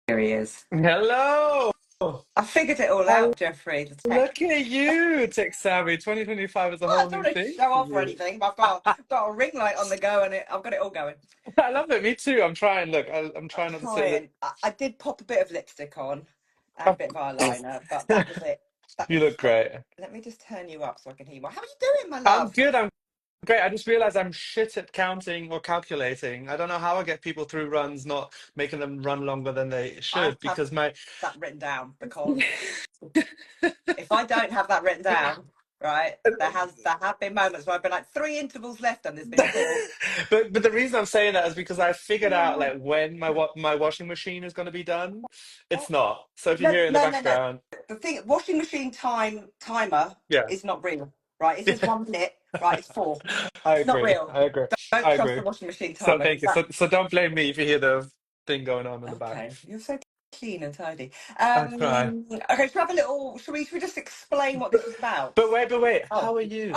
Here he is. Hello. I figured it all Hello. out, Jeffrey. The tech. Look at you, Tech Savvy. 2025 is a Well, I whole don't new want to thing show for off or you. anything, but I've got a ring light on the go and I've got it all going. I love it. Me too. I'm trying. Look, I'm I'm trying not to say that. trying. I did pop a bit of lipstick on and a bit of eyeliner, but that was it. That You was. look great. Let me just turn you up so I can hear you. How are you doing, my I'm love? good. I'm great. I just realized I'm shit at counting or calculating. I don't know how I get people through runs, not making them run longer than they I should, have because my that written down because if I don't have that written down, right, there have been moments where I've been like 3 intervals left and there's been four. but the reason I'm saying that is because I figured out like when my washing machine is going to be done. It's not. So if you No, hear it in the no, no, no. background, The thing, washing machine timer yeah. is not real, right? It says 1 minute, right? It's four. I It's not agree. real. I agree. Don't I trust agree. the washing machine So timer thank because you. that. So don't blame me if you hear the thing going on in the back. Okay, you're so clean and tidy. I try. Okay, should we have a little? Should we just explain what this is about? But wait. Oh, How are you?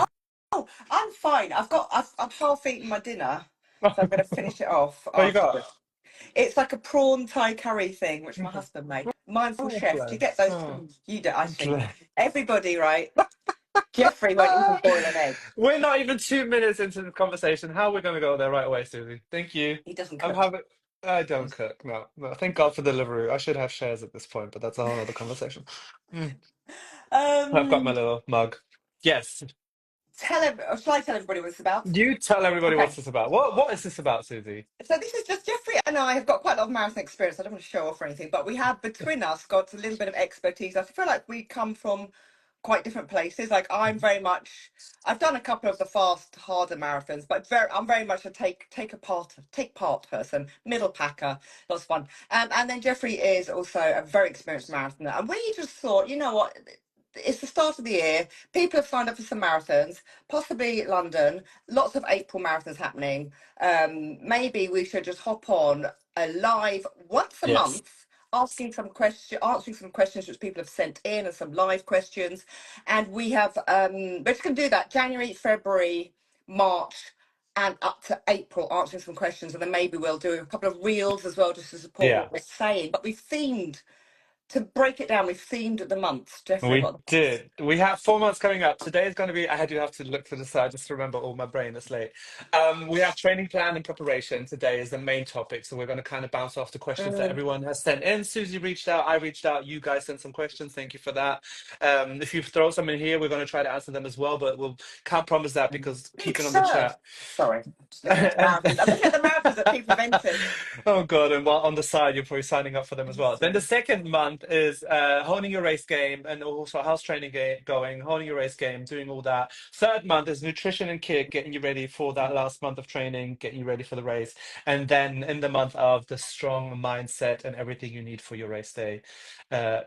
oh, I'm fine. I've half eaten my dinner, so I'm going to finish it off What you got? afterwards. It's like a prawn Thai curry thing, which my husband made. Mindful Oh, chef. Do you get bless. those Oh, from you? Do I see. bless. Everybody, right? Jeffrey won't even boil an egg. We're not even 2 minutes into the conversation. How are we going to go there right away, Susie? Thank you. He doesn't I'm cook. having. I don't cook. No, no. Thank God for Deliveroo. I should have shares at this point, but that's a whole other conversation. Mm. I've got my Um, little mug. Yes. or shall I tell everybody what it's about? You tell everybody Okay. what's this about. What is this about, Susie? So this is just Jeffrey and I have got quite a lot of marathon experience. I don't want to show off or anything, but we have between us got a little bit of expertise. I feel like we come from quite different places. Like I've done a couple of the fast, harder marathons, but I'm very much a take part person, middle packer, lots of fun. And then Jeffrey is also a very experienced marathoner, and we just thought, you know what? It's the start of the year. People have signed up for some marathons, possibly London. Lots of April marathons happening. Maybe we should just hop on a live once a Yes. month, answering some questions which people have sent in, and some live questions. And we're just going to do that January, February, March, and up to April, answering some questions. And then maybe we'll do a couple of reels as well, just to support Yeah. what we're saying. But we've themed to break it down. We've themed the months. Jeffrey, We what? did. We have 4 months coming up. Today is going to be, I do have to look to the side just to remember all my brain is late. We have training plan and preparation. Today is the main topic. So we're going to kind of bounce off the questions that Mm, everyone has sent in. Susie reached out. I reached out. You guys sent some questions. Thank you for that. If you throw some in here, we're going to try to answer them as well, but we'll can't promise that because big keeping on the Sur. chat. Sorry, just looking at the marathons. I'm looking at the marathons that people have entered. Oh God! And while on the side, you're probably signing up for them as well. Then the second month is honing your race game and also house training going, honing your race game, doing all that. Third month is nutrition and kit, getting you ready for that last month of training, getting you ready for the race. And then in the month of the strong mindset and everything you need for your race day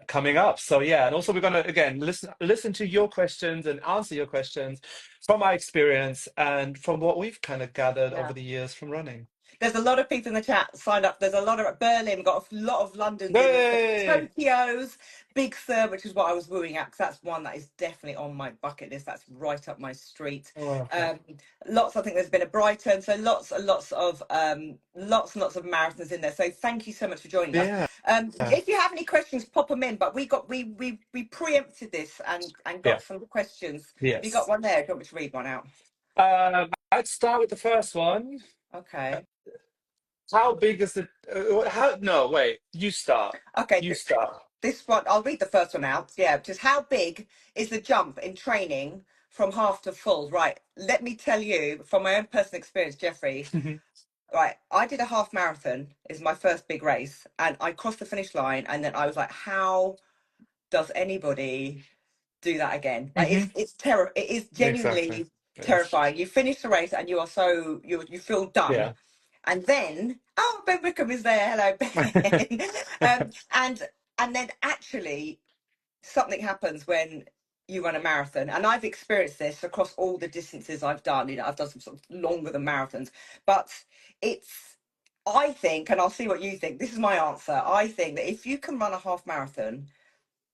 coming up. So yeah, and also we're gonna again listen to your questions and answer your questions from my experience and from what we've kind of gathered Yeah. over the years from running. There's a lot of people in the chat signed up. There's a lot of Berlin, got a lot of London's in this. Hey! Tokyo's, Big Sur, which is what I was wooing at, because that's one that is definitely on my bucket list. That's right up my street. Oh, Um, Lots, I think there's been a Brighton, so lots and lots of lots and lots of marathons in there. So thank you so much for joining us. yeah. If you have any questions, pop them in. But we preempted this and Yeah. got some questions. Have you got Yes. one there? Do you want me to read one out? I'd start with the first one. Uh, Okay. How big is the? How? No, wait. You start. Okay. You start. This one, I'll read the first one out. Yeah, just how big is the jump in training from half to full? Right. Let me tell you from my own personal experience, Jeffrey. Right. I did a half marathon, is my first big race, and I crossed the finish line. And then I was like, how does anybody do that again? Like Hmm. it's terror. It is Exactly. genuinely Yes. terrifying. You finish the race and you are you feel done. Yeah. And then, oh, Ben Wickham is there. Hello, Ben. And then actually something happens when you run a marathon, and I've experienced this across all the distances I've done. You know, I've done some sort of longer than marathons, but it's, I think, and I'll see what you think, this is my answer. I think that if you can run a half marathon,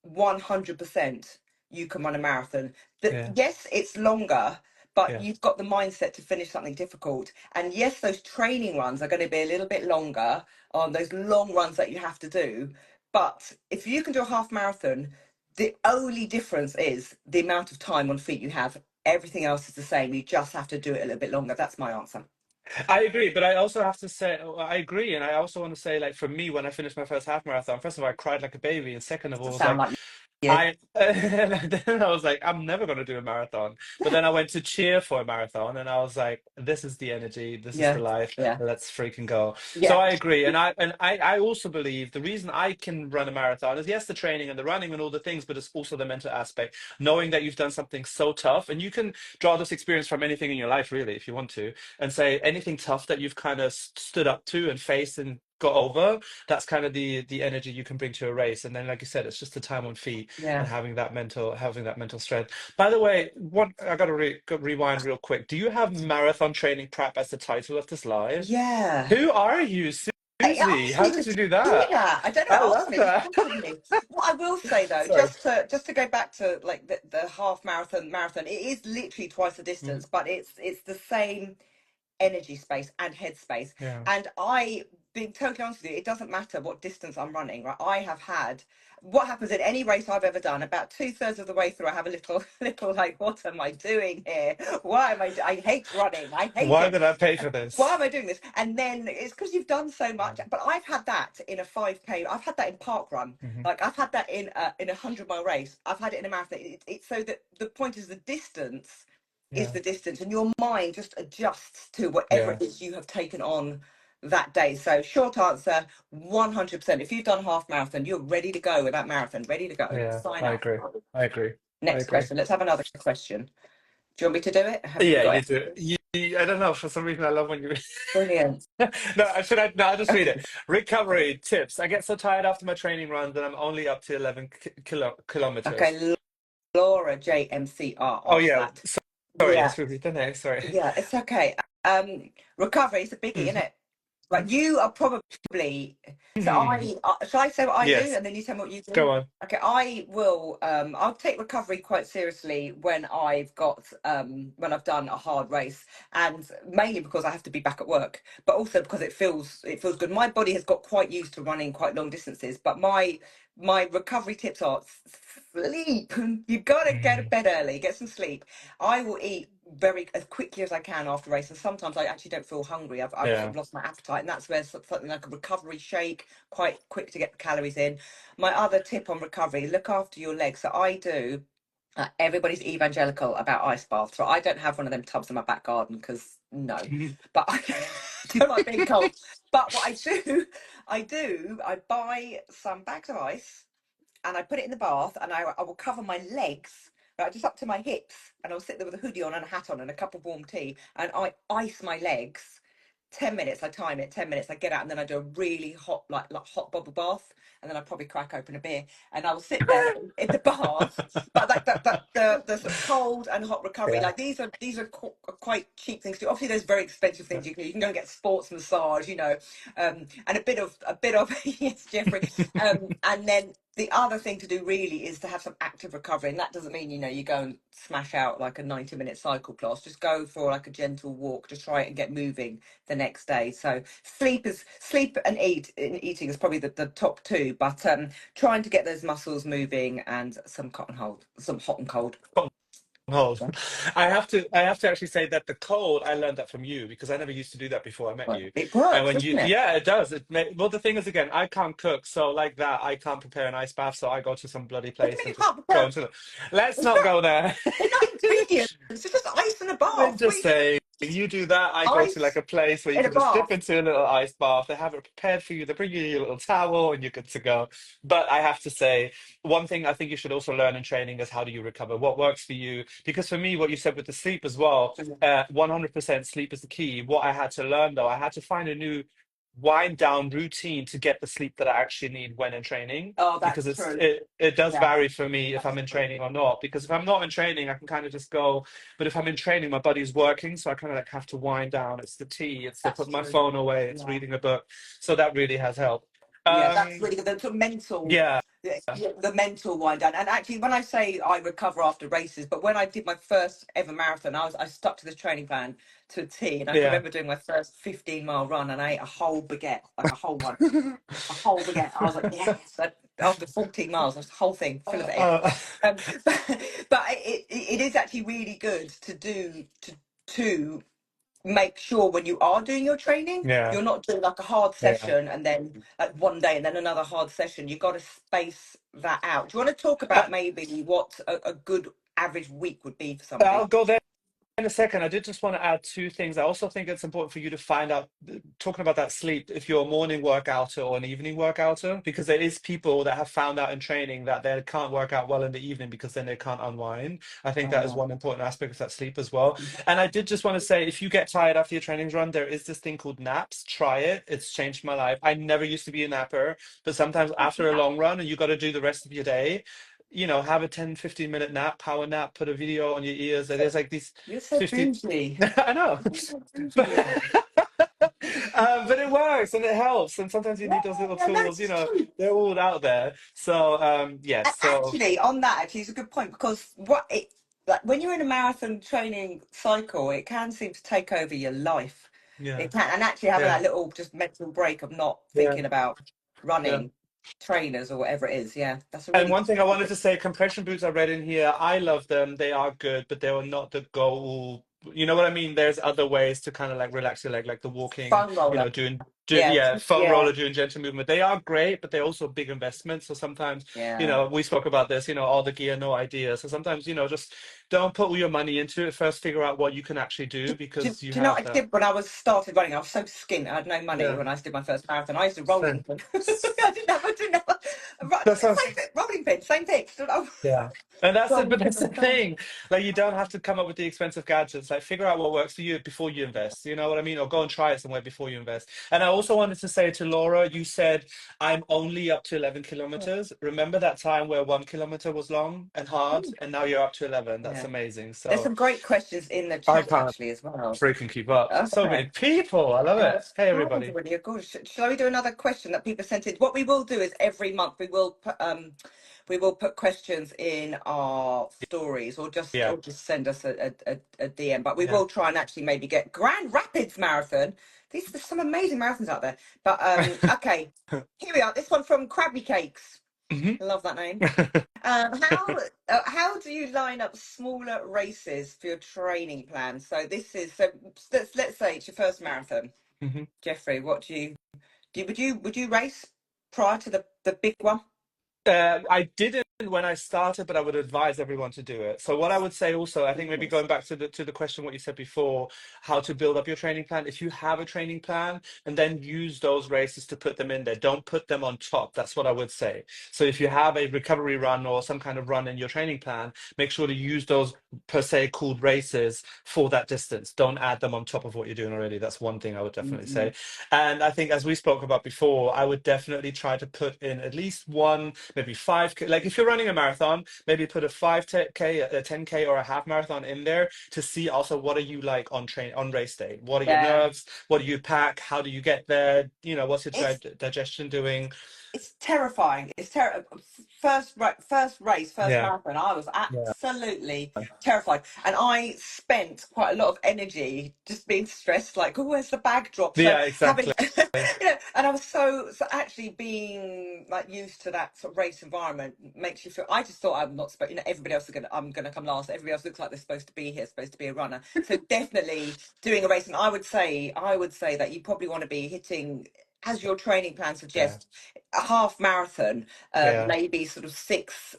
100% you can run a marathon. That, Yeah. yes, it's longer, but Yeah. you've got the mindset to finish something difficult. And yes, those training runs are going to be a little bit longer on those long runs that you have to do. But if you can do a half marathon, the only difference is the amount of time on feet you have. Everything else is the same. You just have to do it a little bit longer. That's my answer. I agree, but I also have to say, I agree, and I also want to say, like, for me, when I finished my first half marathon, first of all, I cried like a baby, and second of all, Doesn't I was sound like, like you. and then I was like, I'm never going to do a marathon. But then I went to cheer for a marathon, and I was like, this is the energy, this is the Yeah, life. yeah, Let's freaking go. So yeah. I agree, and I also believe the reason I can run a marathon is yes, the training and the running and all the things, but it's also the mental aspect, knowing that you've done something so tough, and you can draw this experience from anything in your life, really, if you want to, and say anything tough that you've kind of stood up to and faced and got over. That's kind of the energy you can bring to a race, and then, like you said, it's just the time on feet and Yeah. having that mental strength. By the way, one I got to rewind real quick. Do you have marathon training prep as the title of this live? Yeah. Who are you, It Susie? asked How me did to you do do that? that. I don't know. I It asked love me. It that. just prompted me. What I will say though, Sorry. just to go back to like the half marathon, it is literally twice the Mhm. distance, but it's the same energy space and headspace. Yeah. And I, being totally honest with you, it doesn't matter what distance I'm running, right? I have had what happens in any race I've ever done. About 2/3 of the way through, I have a little, little like, what am I doing here? Why am I? I hate running. I hate Why it. did I pay for Why this? am I doing this? And then it's because you've done so Yeah. much. But I've had that in a 5K. I've had that in park run. Mhm. Like I've had that in a 100-mile race. I've had it in a marathon. It's so that the point is the distance is Yeah. the distance, and your mind just adjusts to whatever Yeah. it is you have taken on that day. So short answer, 100%. If you've done half marathon, you're ready to go with that marathon. Ready to go. Yeah. Sign I up. agree. I agree. I Next agree. question. Let's have another question. Do you want me to do it? Have you Yeah, got you it? do. I don't know. For some reason, I love when you. Brilliant. No, no, I'll just read it. Recovery tips. I get so tired after my training run that I'm only up to 11 kilometers. Okay, Laura JMCR Oh, asked yeah. that. Sorry, Yeah, let's repeat the name. Sorry. yeah, it's okay. Recovery is a biggie, isn't Mhm. it? Like you are probably. So shall I say what I do, Yes, and then you tell me what you do? go on. Okay, I will. I'll take recovery quite seriously when I've got when I've done a hard race, and mainly because I have to be back at work, but also because it feels good. My body has got quite used to running quite long distances, but my recovery tips are sleep. You gotta go to Mhm. bed early, get some sleep. I will eat very as quickly as I can after race, and sometimes I actually don't feel hungry. I've sort Yeah. of lost my appetite, and that's where something like a recovery shake, quite quick to get the calories in. My other tip on recovery: look after your legs. So I do. Everybody's evangelical about ice baths, so I don't have one of them tubs in my back garden because no, but I don't like being cold. But what I do, I buy some bags of ice and I put it in the bath and I will cover my legs, right, just up to my hips, and I'll sit there with a hoodie on and a hat on and a cup of warm tea, and I ice my legs. 10 minutes, I time it, 10 minutes, I get out and then I do a really hot, like hot bubble bath, and then I probably crack open a beer and I will sit there in the bath. But like the sort of cold and hot recovery, Yeah. like these are quite cheap things to do. Obviously, there's very expensive things you can do. You can go and get sports massage, and a bit of yes, Jeffrey, and then the other thing to do really is to have some active recovery, and that doesn't mean you go and smash out like a 90-minute cycle class. Just go for like a gentle walk, just try it and get moving the next day. So sleep and eating is probably the top two, but trying to get those muscles moving and some hot and cold. Cold. Yeah. I have to actually say that the cold, I learned that from you because I never used to do that before I met But you. it And works, when doesn't you, it? yeah, it does. Well, the thing is, again, I can't cook, so like that, I can't prepare an ice bath, so I go to some bloody What do you place mean and you just can't go prepare? into the. Let's It's not not, go there. they're not ingredients. It's just ice in a I'm bath. just saying, you do that, I go to like Ice a place where you in a can just dip bath. into a little ice bath. They have it prepared for you. They bring you your little towel and you're good to go. But I have to say, one thing I think you should also learn in training is how do you recover? What works for you? Because for me, what you said with the sleep as well, 100% sleep is the key. What I had to learn though, I had to find a new wind down routine to get the sleep that I actually need when in training Oh, because that's true. it does Yeah, vary for me if I'm that's in true. training or not. Because if I'm not in training, I can kind of just go, but if I'm in training, my body's working, so I kind of like have to wind down. It's the tea, it's the That's put my true. phone away, it's Yeah. reading a book. So that really has helped. Yeah, that's Um, really good. The sort of mental yeah, the mental wind down. And actually, when I say I recover after races, but when I did my first ever marathon, I stuck to this training plan to a T. And I can Yeah. remember doing my first 15-mile run, and I ate a whole baguette, like a whole one, a whole baguette. I was like, yes. After 14 miles, the whole thing full of egg. Uh, Um, but it is actually really good to do to make sure when you are doing your training, yeah. you're not doing like a hard Yeah. session and then like one day and then another hard session. You've got to space that out. Do you want to talk about maybe what a good average week would be for I'll somebody? go there in a second. I did just want to add two things. I also think it's important for you to find out, talking about that sleep, if you're a morning workouter or an evening workouter, because there is people that have found out in training that they can't work out well in the evening because then they can't unwind. I think that is Oh, one important aspect of that sleep as well. And I did just want to say, if you get tired after your trainings run, there is this thing called naps. Try it. It's changed my life. I never used to be a napper, but sometimes after a long run and you got to do the rest of your day, have a 10-15 minute nap, power nap, put a video on your ears. There's like these you're so 50. bougie. I know. You're so bougie, But, you are. but it works and it helps. And sometimes you Yeah, need those little yeah, tools, that's true. they're all out there. So, yes. So, Actually, on that, actually, it's a good point because what it like when you're in a marathon training cycle, it can seem to take over your life. yeah, It can, and actually having yeah, that little just mental break of not yeah, thinking about yeah. running, trainers or whatever it is. Yeah, that's a And really one good thing I wanted tip. to say, compression boots I read in here, I love them. They are good, but they are not the goal. You know what I mean? There's other ways to kind of like relax your leg, like the walking, Fun roller. Yeah, yeah, foam yeah, roller, doing gentle movement. They are great, but they're also big investments. So sometimes, yeah. we spoke about this, all the gear, no idea. So sometimes, just don't put all your money into it. First, figure out what you can actually do because you Do you know have what I that. did when I was started running? I was so skint. I had no money Yeah. when I did my first marathon. I used to rolling Same. pin. I didn't have That sounds same thing, rolling pin, same thing. Stood up, Yeah. And that's it, rolling but pin that's on the the ground. thing. Like you don't have to come up with the expensive gadgets. Like figure out what works for you before you invest. You know what I mean? Or go and try it somewhere before you invest. And I also wanted to say to Laura, you said I'm only up to 11 kilometers. Remember that time where 1 kilometer was long and hard, and now you're up to 11. That's Yeah. amazing. There's So some great questions in the I chat can't actually as well. freaking keep up. So many Okay. people. I love Yeah, it. that's Hey fine, everybody. everybody. Of course. Shall we do another question that people sent in? What we will do is every month we will put questions in our stories Yeah. or just send us a DM. But we Yeah. will try and actually maybe get Grand Rapids Marathon. There's some amazing marathons out there. But okay, here we are. This one from Krabby Cakes. Mhm. I love that name. How do you line up smaller races for your training plan? So this is so let's say it's your first marathon. Mhm. Jeffrey, what would you race prior to the big one? I didn't when I started, but I would advise everyone to do it. So what I would say also, I think maybe Yes. going back to the question what you said before, how to build up your training plan. If you have a training plan and then use those races to put them in there, don't put them on top. That's what I would say. So if you have a recovery run or some kind of run in your training plan, make sure to use those per se called races for that distance. Don't add them on top of what you're doing already. That's one thing I would definitely say. Mhm. And I think, as we spoke about before, I would definitely try to put in at least one, maybe 5K. Like if you're running a marathon, maybe put a 5K, a 10K, or a half marathon in there to see also what are you like on race day. What are your Yeah. nerves? What do you pack? How do you get there? What's your It's digestion doing? it's terrifying. It's first race, first Yeah, marathon. I was yeah, absolutely terrified, and I spent quite a lot of energy just being stressed. Like, oh, where's the bag drop? So yeah, having, exactly. and I was so actually being like used to that sort of race environment makes you feel. I just thought I'm not supposed. Everybody else is gonna. I'm gonna come last. Everybody else looks like they're supposed to be here, supposed to be a runner. So definitely doing a race, and I would say that you probably want to be hitting, as your training plan Yeah, suggests, a half marathon, yeah, maybe sort of 6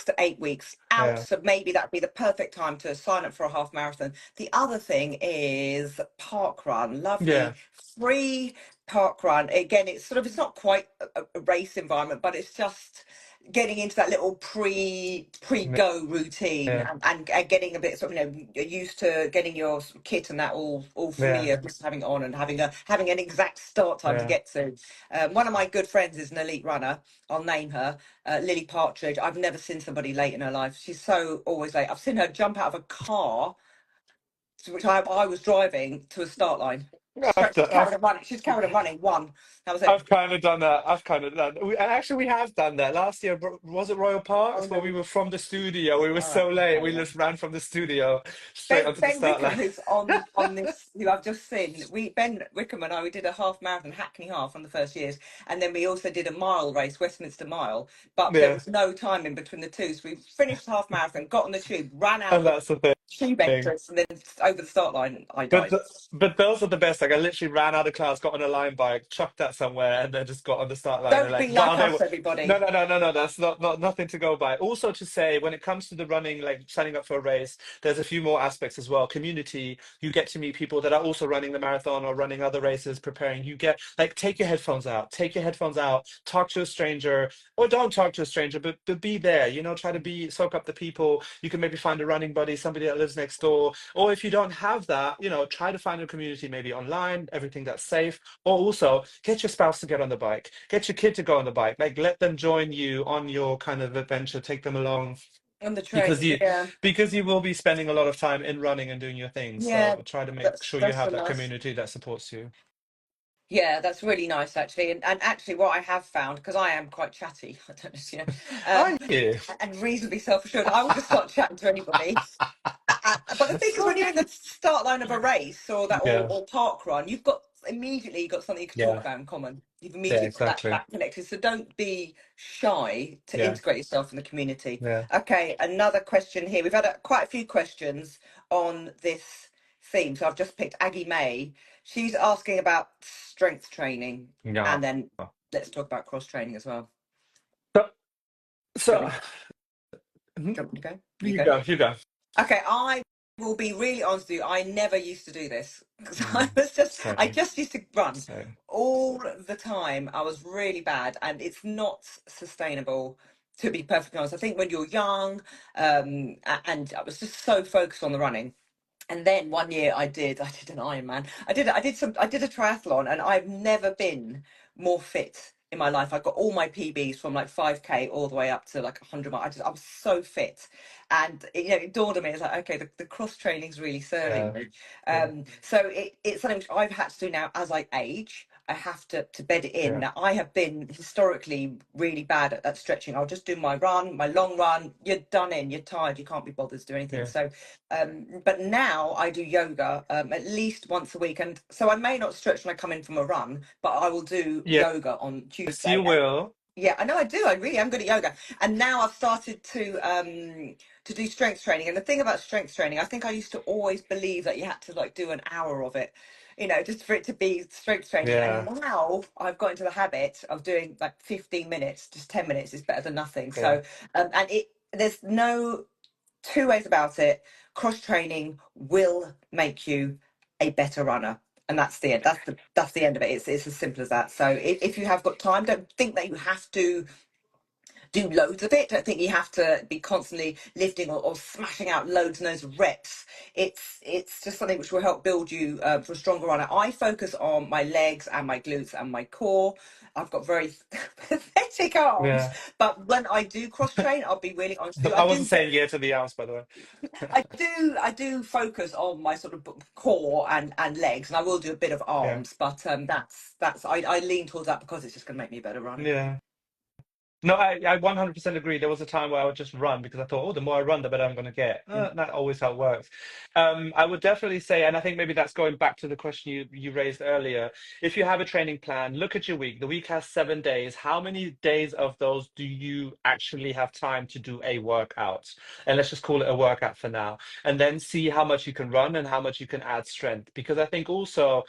to 8 weeks out. yeah, So maybe that'd be the perfect time to sign up for a half marathon. The other thing is park run, yeah, lovely free park run. Again, it's not quite a race environment, but it's just getting into that little pre-go routine, yeah, and getting a bit sort of used to getting your kit and that all yeah, familiar, just having it on and having an exact start time to yeah. get to. One of my good friends is an elite runner. I'll name her, Lily Partridge. I've never seen somebody late in her life. She's so always late. I've seen her jump out of a car, which I was driving, to a start line. I've She's done, carried a running. She's carried a running one. That was it. I've kind of done that. I've kind of done. And actually, we have done that last year. Was it Royal Oh Parks where no, we we. were from the studio? We were All right. so late. We Okay. just ran from the studio straight Ben onto the Ben start Wickham, line. who's on this, who I've just seen. We Ben Wickham and I, we did a half marathon, Hackney half, on the first years, and then we also did a mile race, Westminster Mile. But there Yeah, was no time in between the two, so we finished the half marathon, got on the tube, ran out and the that's the tube thing. entrance, and then over the start line, I But died. but those are the best. Like I literally ran out of class, got on a line bike, chucked that somewhere, and then just got on the start line and Don't like, be well, like they us, were. No, everybody. no, no, no, no. That's not nothing to go by. Also to say, when it comes to the running, like signing up for a race, there's a few more aspects as well. Community, you get to meet people that are also running the marathon or running other races, preparing. You get like take your headphones out, talk to a stranger, or don't talk to a stranger, but be there. You know, try to be soak up the people. You can maybe find a running buddy, somebody that lives next door, or if you don't have that, you know, try to find a community maybe online, everything that's safe. Or also get your spouse to get on the bike, get your kid to go on the bike, like let them join you on your kind of adventure, take them along On the because trains, you yeah. because you will be spending a lot of time in running and doing your things. Yeah, So try to make that's sure you that's have so that nice. community that supports you. Yeah, that's really nice actually. And actually what I have found, because I am quite chatty, I don't know, Are you? and reasonably self-assured, I will just start chatting to anybody. But the thing is, when you're in the start line of a race or that Yeah, or park run, you've got immediately got something you can talk yeah, about in common. You've yeah, immediately got exactly. that connected. So don't be shy to Yeah, integrate yourself in the community. yeah, Okay, another question here. We've had quite a few questions on this theme. So I've just picked Aggie May. She's asking about strength training, yeah. and then let's talk about cross training as well. So, Do you so want me, do you want me to go? You you go. go, you go. Okay, I will be really honest with you. I never used to do this because Mm, I same, just used to run same. all the time. I was really bad, and it's not sustainable. To be perfectly honest, I think when you're young, and I was just so focused on the running. And then one year I did an Ironman. I did a triathlon, and I've never been more fit in my life. I got all my PBs from like 5K all the way up to like 100 miles. I was so fit, and it dawned on me. It's like, okay, the cross training's really serving Yeah, me. yeah, So it's something which I've had to do now as I age. I have to bed it in. yeah, Now, I have been historically really bad at stretching. I'll just do my run, my long run. You're done in. You're tired. You can't be bothered to do anything. yeah, So but now I do yoga at least once a week, and so I may not stretch when I come in from a run, but I will do yoga on yes, you Tuesday. And will. yeah, I know I do. I really am good at yoga, and now I've started to do strength training. And the thing about strength training, I think I used to always believe that you had to like do an hour of it, just for it to be strength training. And Yeah, now I've got into the habit of doing like 15 minutes. Just 10 minutes is better than nothing. yeah, So and it there's no two ways about it. Cross training will make you a better runner, and that's the end. That's the end of it. It's as simple as that. So if you have got time, don't think that you have to do loads of it. Don't think you have to be constantly lifting or smashing out loads and loads of reps. It's just something which will help build you for a stronger runner. I focus on my legs and my glutes and my core. I've got very pathetic arms, yeah. but when I do cross train, I'll be really honest with you. I I wasn't do saying yeah to the arms, by the way. I do focus on my sort of core and legs, and I will do a bit of Yeah, arms, but that's I lean towards that because it's just going to make me a better runner. yeah. No, I 100% agree. There was a time where I would just run because I thought, oh, the more I run, the better I'm going to get. Mm. Not always how it works. I would definitely say, and I think maybe that's going back to the question you raised earlier. If you have a training plan, look at your week. The week has 7 days. How many days of those do you actually have time to do a workout? And let's just call it a workout for now. And then see how much you can run and how much you can add strength. Because I think also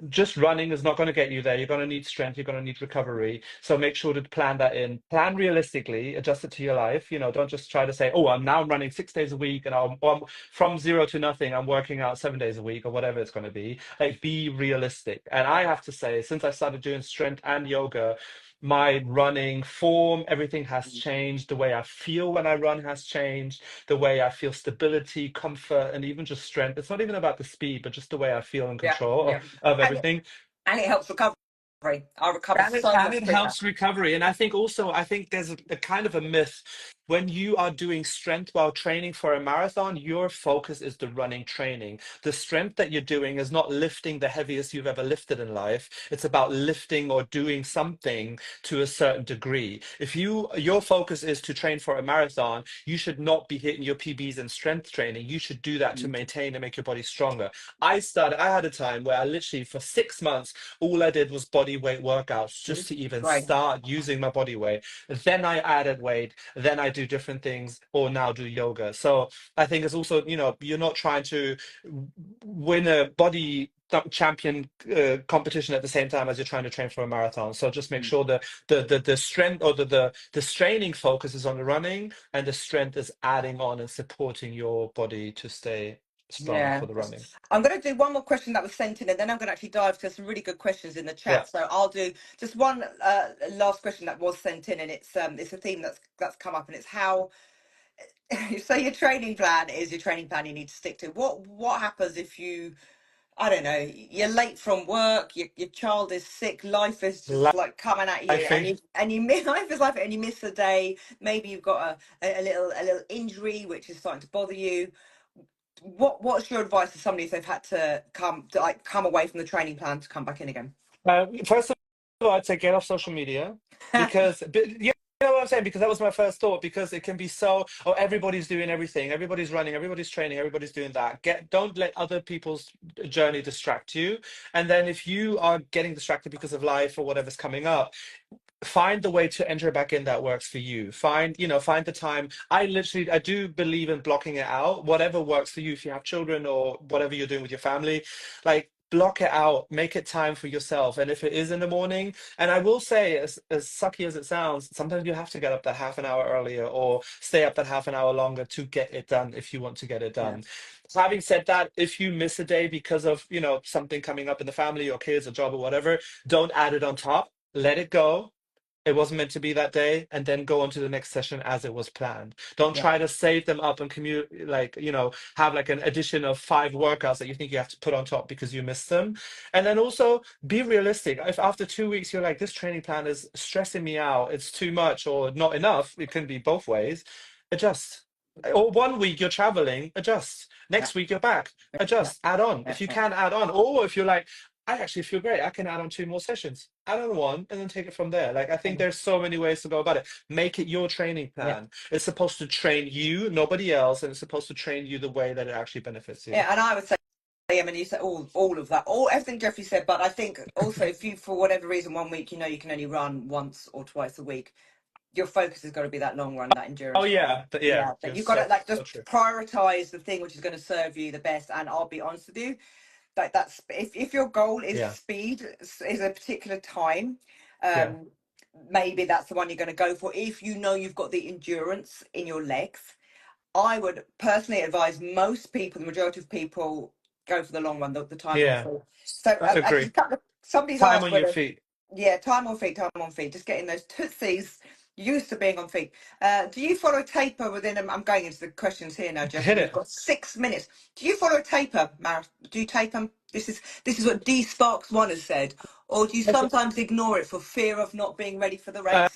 just running is not going to get you there. You're going to need strength. You're going to need recovery. So make sure to plan that in. Plan realistically. Adjust it to your life. You know, don't just try to say, "Oh, I'm now running 6 days a week, and I'm from zero to nothing. I'm working out 7 days a week, or whatever it's going to be." Like, be realistic. And I have to say, since I started doing strength and yoga, my running form, everything has changed. The way I feel when I run has changed. The way I feel stability, comfort, and even just strength. It's not even about the speed, but just the way I feel in Yeah, control yeah, of and it, everything. and it helps recovery. I recover And it, so and much it quicker. helps recovery. And I think also, I think there's a kind of a myth. when you are doing strength while training for a marathon, your focus is the running training. The strength that you're doing is not lifting the heaviest you've ever lifted in life. It's about lifting or doing something to a certain degree. If your focus is to train for a marathon, you should not be hitting your PBs in strength training. You should do that to maintain and make your body stronger. I had a time where I literally for 6 months, all I did was body weight workouts just to even Right. start using my body weight. Then I added weight, then I do different things, or now do yoga. So I think it's also, you're not trying to win a body champion competition at the same time as you're trying to train for a marathon. So just make sure that the strength or the straining focus is on the running, and the strength is adding on and supporting your body to stay strong Yeah. for the running. I'm going to do one more question that was sent in, and then I'm going to actually dive to some really good questions in the Yeah. chat. So I'll do just one last question that was sent in, and it's a theme that's come up, and it's how. So your training plan is your training plan you need to stick to. What happens if you, I don't know, you're late from work, your child is sick, life is just like coming at I you, and think you miss life is life, and you miss a day. Maybe you've got a little injury which is starting to bother you. What's your advice to somebody if they've had to come away from the training plan to come back in again? first of all, I'd say get off social media because, you know what I'm saying? Because that was my first thought. Because it can be so, oh, everybody's doing everything, everybody's running, everybody's training, everybody's doing that. Don't let other people's journey distract you. And then if you are getting distracted because of life or whatever's coming up, find the way to enter back in that works for you. Find the time. I do believe in blocking it out, whatever works for you. If you have children or whatever you're doing with your family, like block it out, make it time for yourself. And if it is in the morning, and I will say, as sucky as it sounds, sometimes you have to get up that half an hour earlier or stay up that half an hour longer to get it done if you want to get it Yeah, done. Having said that, if you miss a day because of something coming up in the family or kids or job or whatever, don't add it on top. Let it go. It wasn't meant to be that day, and then go on to the next session as it was planned. Don't yeah, try to save them up and commute, like, have like an addition of 5 workouts that you think you have to put on top because you missed them. And then also be realistic. If after 2 weeks you're like, this training plan is stressing me out, it's too much or not enough, it can be both ways, adjust. Or one week you're traveling, adjust. yeah, Next week you're back, yeah, adjust, add on. yeah, If you yeah. can add on, or if you're like, I actually feel great. I can add on 2 more sessions. Add on one and then take it from there. Like, I think there's so many ways to go about it. Make it your training Yeah. plan. It's supposed to train you, nobody else, and it's supposed to train you the way that it actually benefits you. Yeah, and I would say, I mean, you said all of that, all everything Jeffrey said. But I think also, if you, for whatever reason, one week you can only run once or twice a week, your focus has got to be that long run, that Oh endurance. yeah, yeah, Yeah, that you're you've got to so like so just true. prioritize the thing which is going to serve you the best. And I'll be honest with you, that's if your goal is Yeah, speed, is a particular time, yeah, um, maybe that's the one you're going to go for. If you know you've got the endurance in your legs, I would personally advise most people, the majority of people, go for the long run, the time on yeah. feet. So I actually, agree. somebody's Time asked on your whether, feet. yeah, time on feet, just getting those tootsies used to being on feet. Do you follow a taper within? I'm going into the questions here now, Jeff. Hit We've it. got 6 minutes. Do you follow a taper, Marath? Do you taper? This is what D Sparks One has said, or do you sometimes ignore it for fear of not being ready for the race?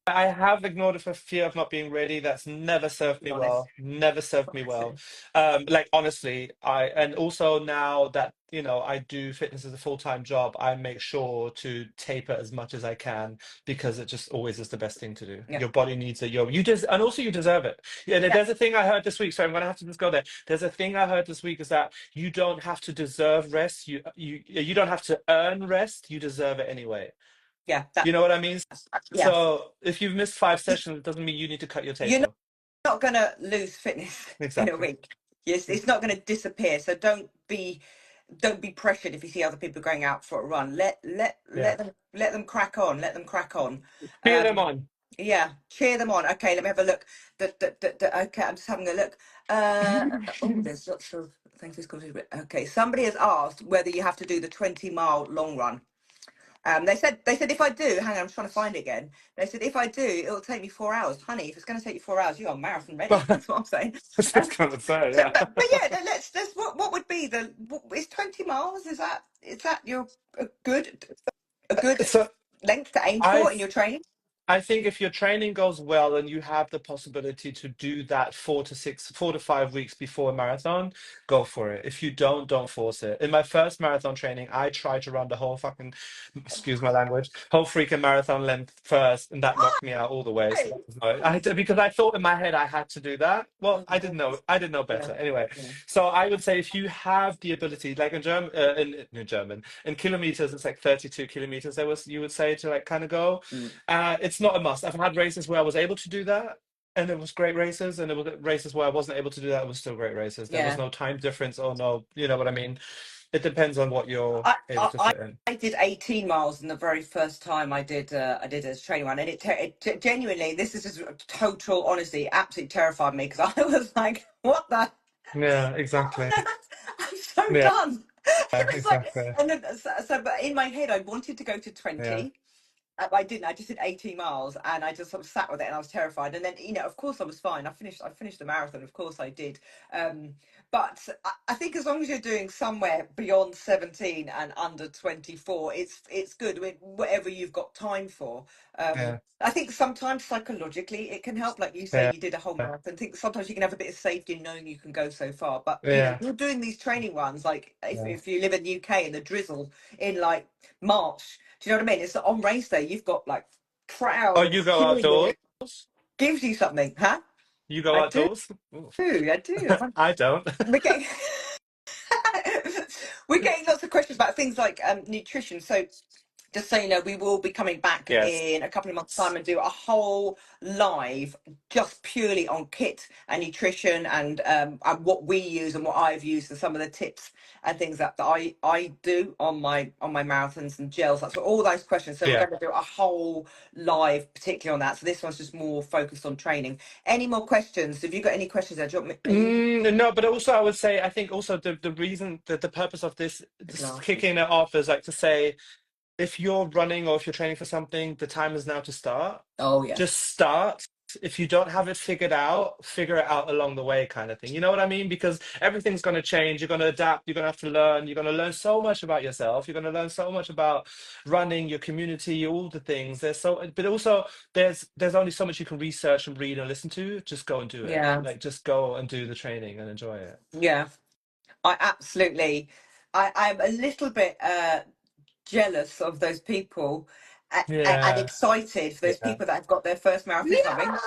I have ignored it for fear of not being ready. That's never served Be me honest. well. Never served me well. Like honestly, and also now that I do fitness as a full-time job, I make sure to taper as much as I can because it just always is the best thing to do. Yeah, Your body needs it. And also you deserve it. Yeah, yeah, there's a thing I heard this week. Sorry, I'm gonna have to just go there. There's a thing I heard this week is that you don't have to deserve rest. You don't have to earn rest. You deserve it anyway. yeah. You know what I mean? Yeah. So if you've missed 5 sessions, it doesn't mean you need to cut your You're taper. not going to lose fitness in a Exactly. week. Yes, it's not going to disappear. So don't be pressured if you see other people going out for a run. Yeah. Let them crack on. Let them crack on. Cheer them Um, on. yeah, cheer them on. Okay, let me have a look. Okay, I'm just having a look. Oh, there's lots of things. Okay, somebody has asked whether you have to do the 20-mile long run. They said if I do, hang on, I'm trying to find it again. They said if I do, it'll take me 4 hours, honey. If it's going to take you 4 hours, you are marathon ready. That's what I'm saying. That's what I was gonna say, So, yeah. but yeah, let's what would be is 20 miles? Is that your a good a good So length to aim I for in your training? I think if your training goes well and you have the possibility to do that 4 to 5 weeks before a marathon, go for it. If you don't force it. In my first marathon training, I tried to run the whole fucking, excuse my language, whole freaking marathon length first, and that knocked me out all the way. So Right. that was no, because I thought in my head I had to do that. Well, I Yeah. didn't know. I didn't know Yeah. better. Anyway, Yeah. so I would say if you have the ability, like in German, in kilometers, it's like 32 kilometers. There was, you would say, to like kind of go. Mm. It's not a must. I've had races where I was able to do that, and it was great races, and there were races where I wasn't able to do that. It was still great races. There was Yeah. no time difference or no, you know what I mean. It depends on what you're I, able I to I fit in. I did 18 miles in the very first time I did a training run, and genuinely, this is just total honesty, absolutely terrified me because I was like, what the. Yeah, exactly. I'm so Yeah, done. It was like, exactly. and then but in my head, I wanted to go to Yeah, 20. I didn't. I just did 18 miles, and I just sort of sat with it, and I was terrified. And then, of course, I was fine. I finished the marathon. Of course, I did. Um, but I think as long as you're doing somewhere beyond 17 and under 24, it's good. Whatever you've got time for. yeah, I think sometimes psychologically it can help. Like you say, yeah, you did a whole marathon. I think sometimes you can have a bit of safety in knowing you can go so far. But yeah, you're doing these training runs. Like yeah. if you live in the UK and the drizzle in like March. Do you know what I mean? It's on race day. You've got like Oh, crowds you go cheering you. outdoors? It gives you something, huh? You go I do. outdoors? Oof. I do. I don't. We're getting we're getting lots of questions about things like nutrition. So just so you know, we will be coming back Yes. in a couple of months' time and do a whole live just purely on kit and nutrition and what we use and what I've used and some of the tips and things that I do on my marathons and gels. That's what all those questions. So we're Yeah. going to do a whole live particularly on that. So this one's just more focused on training. Any more questions? Have you got any questions there? Do you want me, are you No, but also I would say I think also the reason that the purpose of this glasses? kicking it off is like to say if you're running or if you're training for something, the time is now to start. Oh yes. Just start. If you don't have it figured out, figure it out along the way, kind of thing. You know what I mean? Because everything's going to change. You're going to adapt. You're going to have to learn. You're going to learn so much about yourself. You're going to learn so much about running, your community, all the things. But also there's only so much you can research and read and listen to. Just go and do it. Yeah. Like just go and do the training and enjoy it. Yeah. I absolutely. I'm a little bit jealous of those people and Yeah. excited for those Yeah. people that have got their first marathon coming Yeah.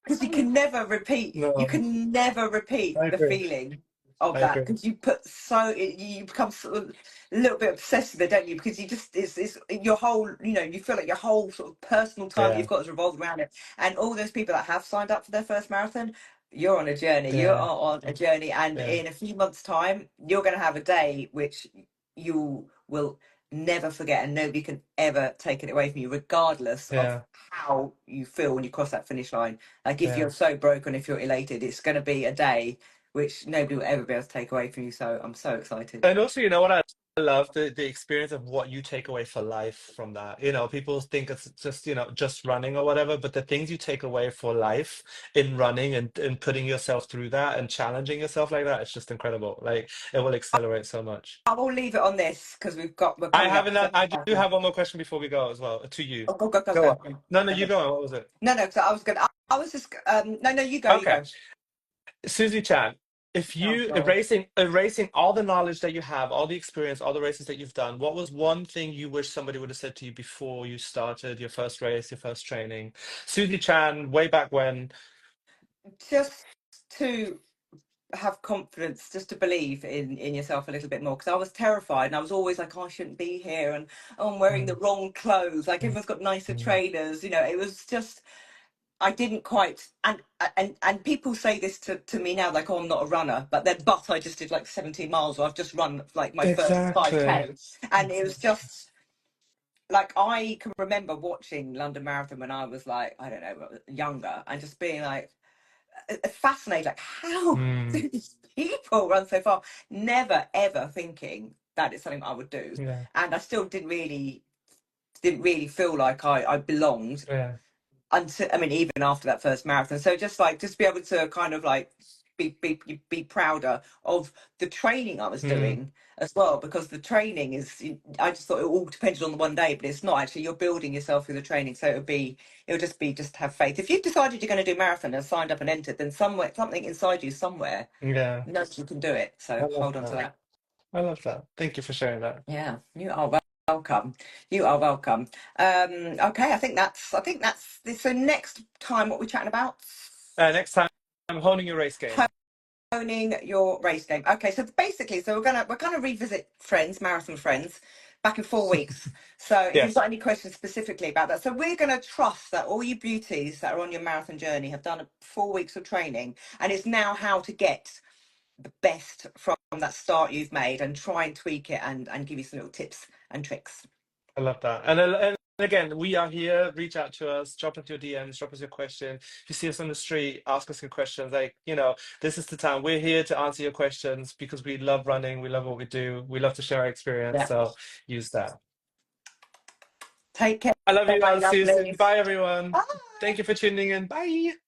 because you can never repeat. You No, can never repeat I the agree. feeling of I that agree. because you put so you become sort of a little bit obsessed with it, don't you? Because you just it's your whole you feel like your whole sort of personal time that Yeah. you've got is revolved around it. And all those people that have signed up for their first marathon, you're on a journey. You are Yeah. on a journey, and Yeah. in a few months' time, you're going to have a day which you will never forget, and nobody can ever take it away from you, regardless of Yeah. how you feel when you cross that finish line. Like if Yeah. you're so broken, if you're elated, it's going to be a day which nobody will ever be able to take away from you. So I'm so excited. And also, you know what I love? The experience of what you take away for life from that. You know, people think it's just, just running or whatever, but the things you take away for life in running and putting yourself through that and challenging yourself like that, it's just incredible. Like it will accelerate so much. I will leave it on this because we're I coming have up an, I to. do have one more question before we go as well to you. Oh, go go go Go go on. go. No, no, Go you ahead. go on. What was it? No, so I was gonna. I was just. No, no, you go. You Okay. go. Susie Chan, if Oh you God. erasing all the knowledge that you have, all the experience, all the races that you've done, what was one thing you wish somebody would have said to you before you started your first race, your first training? Susie Chan, way back when. Just to have confidence, just to believe in yourself a little bit more, because I was terrified and I was always like, oh, I shouldn't be here, and oh, I'm wearing the Mm, wrong clothes, like mm, everyone's got nicer mm. trainers, it was just I didn't quite. And people say this to me now, like, oh, I'm not a runner, but I just did like 17 miles, or I've just run like my first Exactly. 5K, and it was just like I can remember watching London Marathon when I was like, I don't know, younger, and just being like fascinated, like, how Mm, do these people run so far? Never ever thinking that it's something I would do, yeah, and I still didn't really feel like I belonged yeah, until, I mean, even after that first marathon. So just be able to kind of like be prouder of the training I was Mm, doing as well, because the training is, I just thought it all depended on the one day, but it's not actually. You're building yourself through the training, so it'll just be, just have faith. If you've decided you're going to do marathon and signed up and entered, then somewhere, something inside you somewhere yeah, knows you can do it. I So love hold on to that. that. I love that. Thank you for sharing that. Yeah, you are welcome. You are welcome. Okay, I think that's this. So next time, what we're chatting about? Next time, I'm honing your race game. Honing your race game. Okay, so basically, so we're gonna revisit Friends, Marathon Friends, back in 4 weeks. So if you've Yes, got any questions specifically about that, so we're gonna trust that all you beauties that are on your marathon journey have done 4 weeks of training, and it's now how to get the best from that start you've made, and try and tweak it and give you some little tips and tricks. I love that. And again, we are here. Reach out to us, drop us your DMs, drop us your question. If you see us on the street, ask us some questions. Like, this is the time. We're here to answer your questions because we love running. We love what we do. We love to share our experience. Yeah. So use that. Take care, I love you my all. See you soon. lovelies. Bye, everyone. Bye. Thank you for tuning in. Bye.